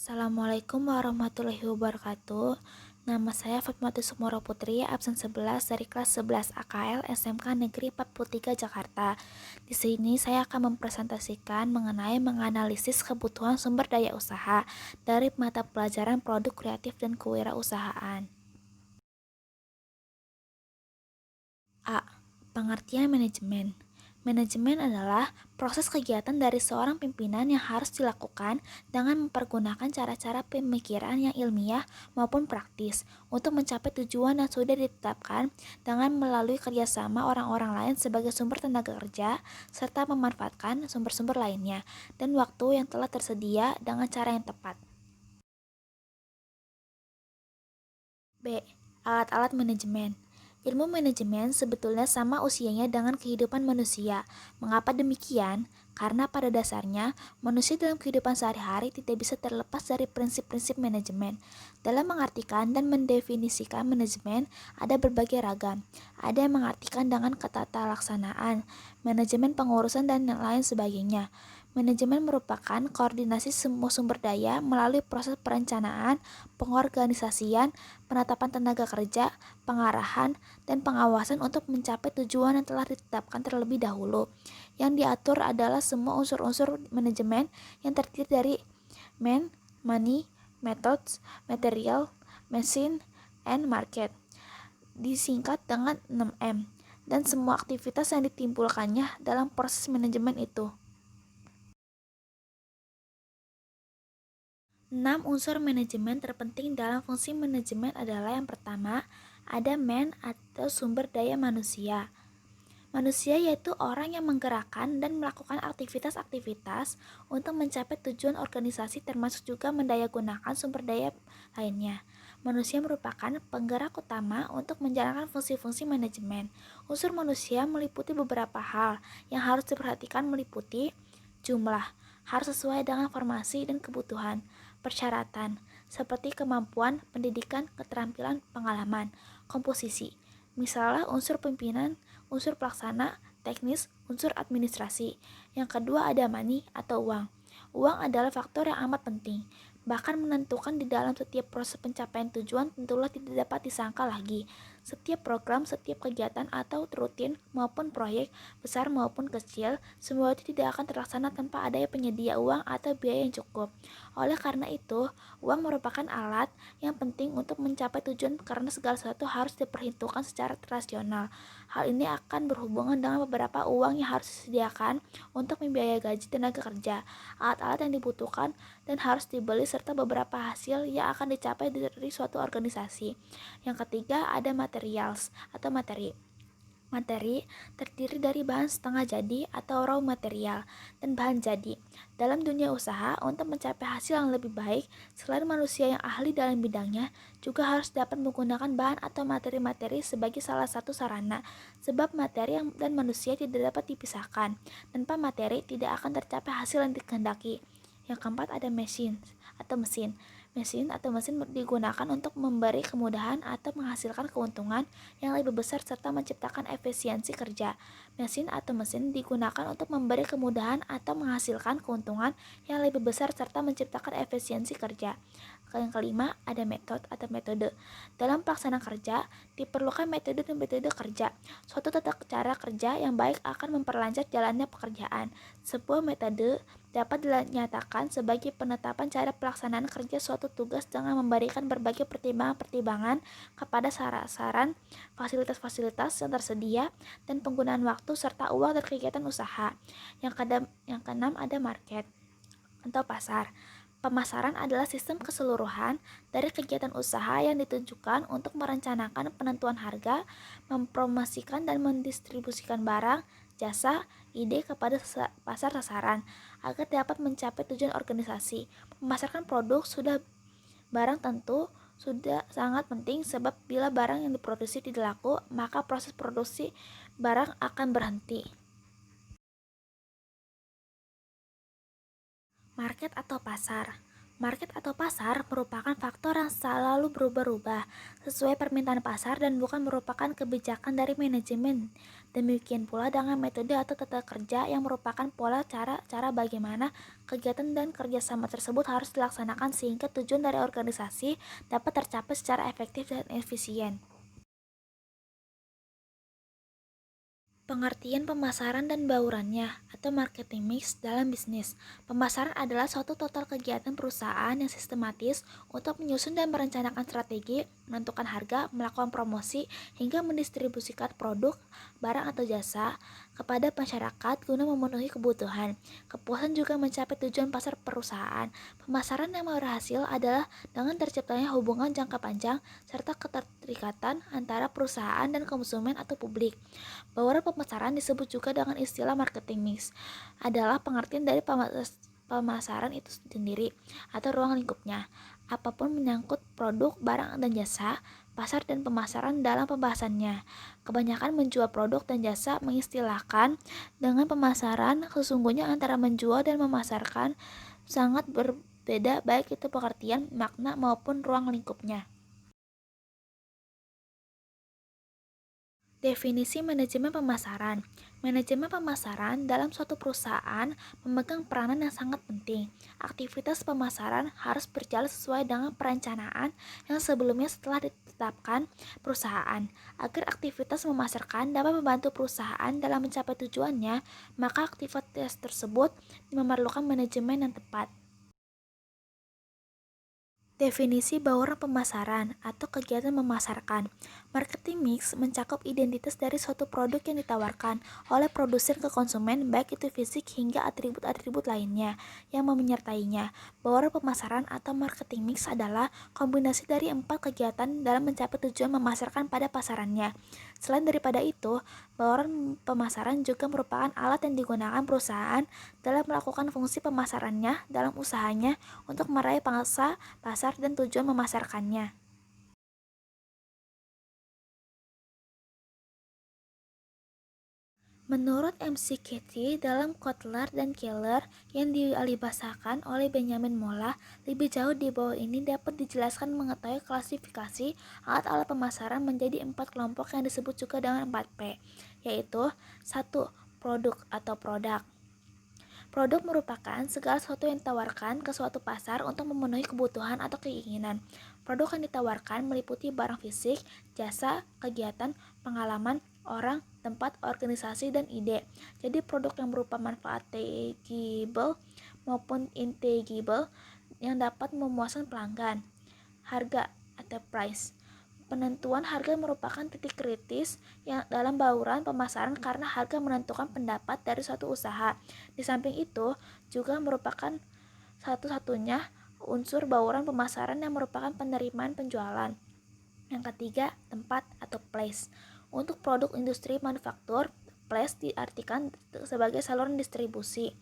Assalamualaikum warahmatullahi wabarakatuh. Nama saya Fatmawati Sumoro Putri, absen 11 dari kelas 11 AKL SMK Negeri 43 Jakarta. Di sini saya akan mempresentasikan mengenai menganalisis kebutuhan sumber daya usaha dari mata pelajaran produk kreatif dan kewirausahaan. A. Pengertian manajemen. Manajemen adalah proses kegiatan dari seorang pimpinan yang harus dilakukan dengan mempergunakan cara-cara pemikiran yang ilmiah maupun praktis untuk mencapai tujuan yang sudah ditetapkan dengan melalui kerjasama orang-orang lain sebagai sumber tenaga kerja serta memanfaatkan sumber-sumber lainnya dan waktu yang telah tersedia dengan cara yang tepat. B. Alat-alat manajemen. Ilmu manajemen sebetulnya sama usianya dengan kehidupan manusia. Mengapa demikian? Karena pada dasarnya, manusia dalam kehidupan sehari-hari tidak bisa terlepas dari prinsip-prinsip manajemen. Dalam mengartikan dan mendefinisikan manajemen, ada berbagai ragam. Ada yang mengartikan dengan ketatalaksanaan, manajemen pengurusan, dan lain sebagainya. Manajemen merupakan koordinasi semua sumber daya melalui proses perencanaan, pengorganisasian, penetapan tenaga kerja, pengarahan, dan pengawasan untuk mencapai tujuan yang telah ditetapkan terlebih dahulu. Yang diatur adalah semua unsur-unsur manajemen yang terdiri dari man, money, methods, material, machine, and market. Disingkat dengan 6M, dan semua aktivitas yang ditimbulkannya dalam proses manajemen itu. 6 unsur manajemen terpenting dalam fungsi manajemen adalah yang pertama, ada man atau sumber daya manusia. Manusia yaitu orang yang menggerakkan dan melakukan aktivitas-aktivitas untuk mencapai tujuan organisasi termasuk juga mendayagunakan sumber daya lainnya. Manusia merupakan penggerak utama untuk menjalankan fungsi-fungsi manajemen. Unsur manusia meliputi beberapa hal yang harus diperhatikan meliputi jumlah, harus sesuai dengan formasi dan kebutuhan, persyaratan, seperti kemampuan, pendidikan, keterampilan, pengalaman, komposisi, misalnya unsur pimpinan, unsur pelaksana, teknis, unsur administrasi. Yang kedua ada money atau uang. Uang adalah faktor yang amat penting, bahkan menentukan di dalam setiap proses pencapaian tujuan tentulah tidak dapat disangka lagi. Setiap program, setiap kegiatan atau rutin maupun proyek, besar maupun kecil, semua itu tidak akan terlaksana tanpa adanya penyedia uang atau biaya yang cukup. Oleh karena itu, uang merupakan alat yang penting untuk mencapai tujuan karena segala sesuatu harus diperhitungkan secara rasional. Hal ini akan berhubungan dengan beberapa uang yang harus disediakan untuk membiayai gaji tenaga kerja, alat-alat yang dibutuhkan dan harus dibeli serta beberapa hasil yang akan dicapai dari suatu organisasi. Yang ketiga ada materials atau materi. Materi terdiri dari bahan setengah jadi atau raw material dan bahan jadi. Dalam dunia usaha, untuk mencapai hasil yang lebih baik, selain manusia yang ahli dalam bidangnya, juga harus dapat menggunakan bahan atau materi-materi sebagai salah satu sarana. Sebab materi dan manusia tidak dapat dipisahkan. Tanpa materi, tidak akan tercapai hasil yang dikehendaki. Yang keempat ada mesin atau mesin. Mesin atau mesin digunakan untuk memberi kemudahan atau menghasilkan keuntungan yang lebih besar serta menciptakan efisiensi kerja. Mesin atau mesin digunakan untuk memberi kemudahan atau menghasilkan keuntungan yang lebih besar serta menciptakan efisiensi kerja. Yang kelima, ada metode. Dalam pelaksanaan kerja, diperlukan metode dan metode kerja. Suatu tata cara kerja yang baik akan memperlancar jalannya pekerjaan. Sebuah metode dapat dinyatakan sebagai penetapan cara pelaksanaan kerja suatu tugas dengan memberikan berbagai pertimbangan-pertimbangan kepada saran-saran, fasilitas-fasilitas yang tersedia, dan penggunaan waktu serta uang dan kegiatan usaha. Yang keenam ada market atau pasar. Pemasaran adalah sistem keseluruhan dari kegiatan usaha yang ditujukan untuk merencanakan penentuan harga, mempromosikan dan mendistribusikan barang, jasa, ide kepada pasar sasaran agar dapat mencapai tujuan organisasi. Memasarkan produk sudah barang tentu sudah sangat penting sebab bila barang yang diproduksi tidak laku, maka proses produksi barang akan berhenti. Market atau pasar. Market atau pasar merupakan faktor yang selalu berubah-ubah sesuai permintaan pasar dan bukan merupakan kebijakan dari manajemen. Demikian pula dengan metode atau tata kerja yang merupakan pola cara bagaimana kegiatan dan kerjasama tersebut harus dilaksanakan sehingga tujuan dari organisasi dapat tercapai secara efektif dan efisien. Pengertian pemasaran dan baurannya atau marketing mix dalam bisnis. Pemasaran adalah suatu total kegiatan perusahaan yang sistematis untuk menyusun dan merencanakan strategi, menentukan harga, melakukan promosi, hingga mendistribusikan produk, barang atau jasa kepada masyarakat guna memenuhi kebutuhan. Kepuasan juga mencapai tujuan pasar perusahaan. Pemasaran yang berhasil adalah dengan terciptanya hubungan jangka panjang serta keterikatan antara perusahaan dan konsumen atau publik. Bauran pemasaran disebut juga dengan istilah marketing mix, adalah pengertian dari pemasaran itu sendiri atau ruang lingkupnya. Apapun menyangkut produk, barang, dan jasa, pasar dan pemasaran dalam pembahasannya. Kebanyakan menjual produk dan jasa mengistilahkan dengan pemasaran, sesungguhnya antara menjual dan memasarkan sangat berbeda baik itu pengertian, makna maupun ruang lingkupnya. Definisi manajemen pemasaran. Manajemen pemasaran dalam suatu perusahaan memegang peranan yang sangat penting. Aktivitas pemasaran harus berjalan sesuai dengan perencanaan yang sebelumnya setelah ditetapkan perusahaan. Agar aktivitas memasarkan dapat membantu perusahaan dalam mencapai tujuannya, maka aktivitas tersebut memerlukan manajemen yang tepat. Definisi bauran pemasaran atau kegiatan memasarkan. Marketing mix mencakup identitas dari suatu produk yang ditawarkan oleh produsen ke konsumen, baik itu fisik hingga atribut-atribut lainnya yang menyertainya. Bauran pemasaran atau marketing mix adalah kombinasi dari 4 kegiatan dalam mencapai tujuan memasarkan pada pasarannya. Selain daripada itu, bauran pemasaran juga merupakan alat yang digunakan perusahaan dalam melakukan fungsi pemasarannya dalam usahanya untuk meraih pangsa pasar dan tujuan memasarkannya. Menurut McCarthy dalam Kotler dan Keller yang dialihbahasakan oleh Benjamin Molla, lebih jauh di bawah ini dapat dijelaskan mengetahui klasifikasi alat-alat pemasaran menjadi 4 kelompok yang disebut juga dengan 4P, yaitu 1. Produk atau produk. Produk merupakan segala sesuatu yang ditawarkan ke suatu pasar untuk memenuhi kebutuhan atau keinginan. Produk yang ditawarkan meliputi barang fisik, jasa, kegiatan, pengalaman, orang, tempat, organisasi, dan ide. Jadi produk yang berupa manfaat tangible maupun intangible yang dapat memuaskan pelanggan. Harga atau price. Penentuan harga merupakan titik kritis yang dalam bauran pemasaran karena harga menentukan pendapat dari suatu usaha. Di samping itu, juga merupakan satu-satunya unsur bauran pemasaran yang merupakan penerimaan penjualan. Yang ketiga, tempat atau place. Untuk produk industri manufaktur, place diartikan sebagai saluran distribusi.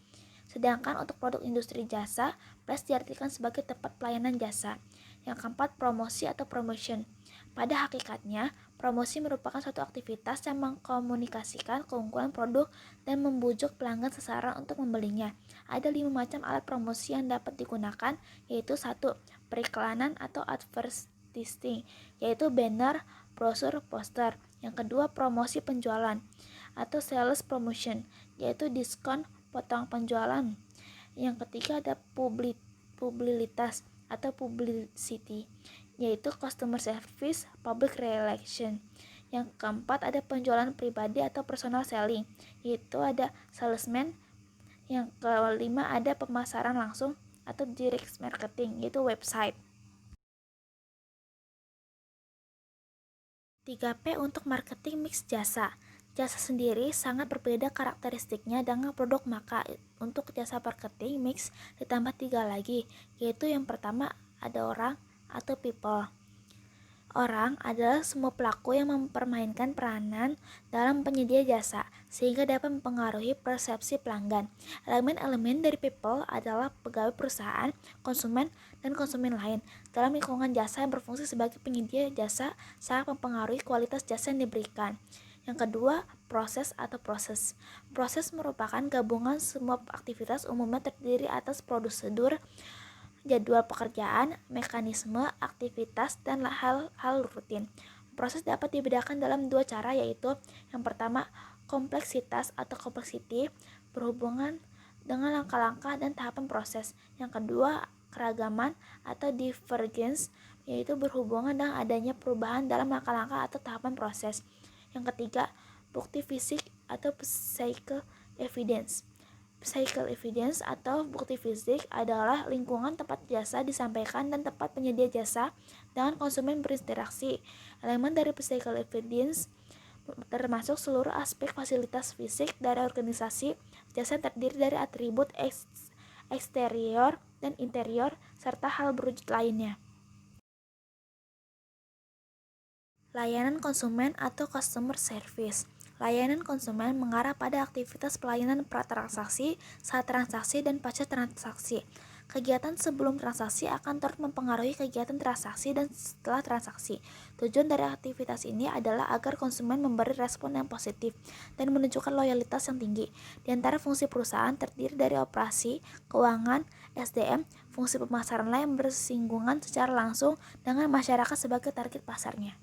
Sedangkan untuk produk industri jasa, place diartikan sebagai tempat pelayanan jasa. Yang keempat, promosi atau promotion. Pada hakikatnya, promosi merupakan suatu aktivitas yang mengkomunikasikan keunggulan produk dan membujuk pelanggan sasaran untuk membelinya. Ada 5 macam alat promosi yang dapat digunakan, yaitu 1. Periklanan atau advertising, yaitu banner, brosur, poster. Yang kedua, promosi penjualan atau sales promotion, yaitu diskon, potong penjualan. Yang ketiga ada publisitas atau publicity, yaitu customer service, public relation. Yang keempat ada penjualan pribadi atau personal selling, yaitu ada salesman. Yang kelima ada pemasaran langsung atau direct marketing, yaitu website. 3P untuk marketing mix jasa. Jasa sendiri sangat berbeda karakteristiknya dengan produk, maka untuk jasa marketing mix ditambah 3 lagi, yaitu yang pertama ada orang atau people. Orang adalah semua pelaku yang mempermainkan peranan dalam penyedia jasa, sehingga dapat mempengaruhi persepsi pelanggan. Elemen-elemen dari people adalah pegawai perusahaan, konsumen, dan konsumen lain. Dalam lingkungan jasa yang berfungsi sebagai penyedia jasa, sangat mempengaruhi kualitas jasa yang diberikan. Yang kedua, proses atau proses. Proses merupakan gabungan semua aktivitas umumnya terdiri atas prosedur jadwal pekerjaan, mekanisme, aktivitas, dan hal-hal rutin. Proses dapat dibedakan dalam dua cara, yaitu yang pertama, kompleksitas atau complexity, berhubungan dengan langkah-langkah dan tahapan proses. Yang kedua, keragaman atau divergence, yaitu berhubungan dengan adanya perubahan dalam langkah-langkah atau tahapan proses. Yang ketiga, bukti fisik atau psychical evidence. Psychical evidence atau bukti fisik adalah lingkungan tempat jasa disampaikan dan tempat penyedia jasa dengan konsumen berinteraksi. Elemen dari psychical evidence termasuk seluruh aspek fasilitas fisik dari organisasi jasa yang terdiri dari atribut eksterior dan interior serta hal berwujud lainnya. Layanan konsumen atau customer service. Layanan konsumen mengarah pada aktivitas pelayanan pratransaksi, saat transaksi, dan pasca transaksi. Kegiatan sebelum transaksi akan turut mempengaruhi kegiatan transaksi dan setelah transaksi. Tujuan dari aktivitas ini adalah agar konsumen memberi respon yang positif dan menunjukkan loyalitas yang tinggi. Di antara fungsi perusahaan terdiri dari operasi, keuangan, SDM, fungsi pemasaran lain yang bersinggungan secara langsung dengan masyarakat sebagai target pasarnya.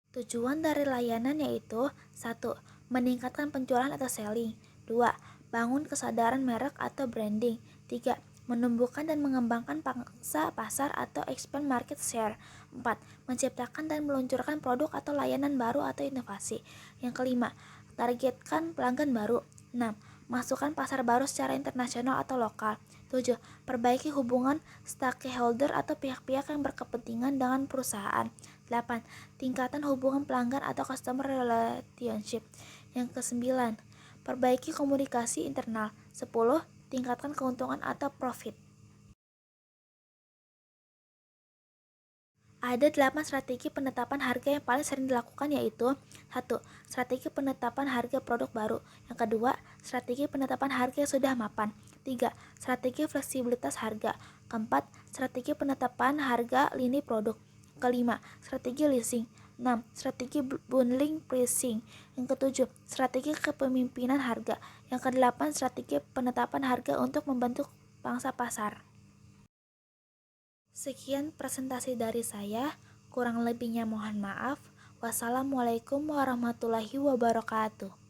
Tujuan dari layanan yaitu 1. Meningkatkan penjualan atau selling. 2. Bangun kesadaran merek atau branding. 3. Menumbuhkan dan mengembangkan pangsa pasar atau expand market share. 4. Menciptakan dan meluncurkan produk atau layanan baru atau inovasi. Yang kelima, targetkan pelanggan baru. 6. Masukkan pasar baru secara internasional atau lokal. 7. Perbaiki hubungan stakeholder atau pihak-pihak yang berkepentingan dengan perusahaan. 8. Tingkatan hubungan pelanggan atau customer relationship. Yang kesembilan, perbaiki komunikasi internal. 10. Tingkatkan keuntungan atau profit. Ada 8 strategi penetapan harga yang paling sering dilakukan, yaitu 1. Strategi penetapan harga produk baru. Yang kedua, strategi penetapan harga yang sudah mapan. 3. Strategi fleksibilitas harga. Keempat, strategi penetapan harga lini produk. Kelima, strategi leasing. 6. Strategi bundling pricing. Yang ketujuh, strategi kepemimpinan harga. Yang kedelapan, strategi penetapan harga untuk membentuk pangsa pasar. Sekian presentasi dari saya, kurang lebihnya mohon maaf. Wassalamualaikum warahmatullahi wabarakatuh.